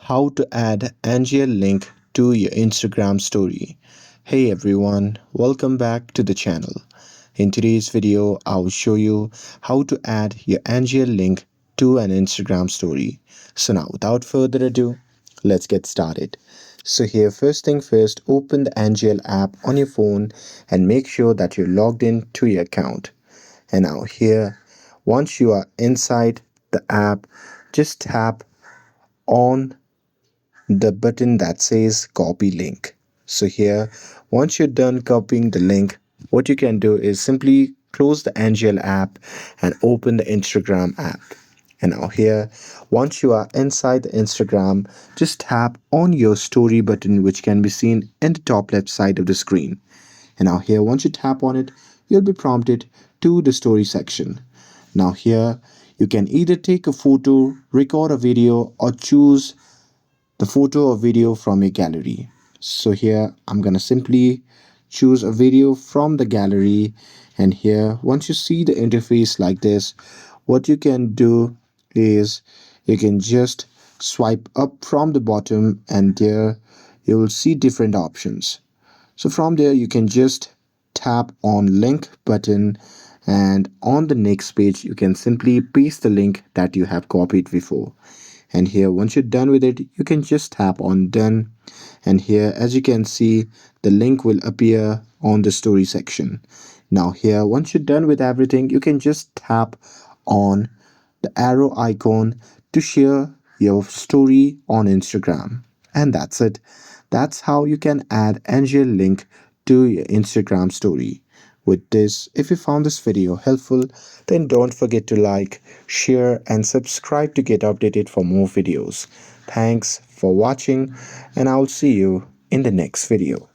How to add NGL link to your Instagram story. Hey everyone, welcome back to the channel. In today's video, I'll show you how to add your NGL link to an Instagram story. So now without further ado, let's get started. So here, first thing first, open the NGL app on your phone and make sure that you're logged in to your account. And now here, once you are inside the app, just tap on the button that says copy link. So here, once you're done copying the link, what you can do is simply close the NGL app and open the Instagram app. And now here, once you are inside the Instagram, just tap on your story button, which can be seen in the top left side of the screen. And now here, once you tap on it, you'll be prompted to the story section. Now here, you can either take a photo, record a video, or choose the photo or video from your gallery. So here I'm gonna simply choose a video from the gallery, and here once you see the interface like this, what you can do is you can just swipe up from the bottom, and there you will see different options. So from there you can just tap on link button, and on the next page you can simply paste the link that you have copied before. And here once you're done with it, you can just tap on done, and here as you can see, the link will appear on the story section. Now here once you're done with everything, you can just tap on the arrow icon to share your story on Instagram, and that's it. That's how you can add NGL link to your Instagram story. With this, if you found this video helpful, then don't forget to like, share, and subscribe to get updated for more videos. Thanks for watching, and I'll see you in the next video.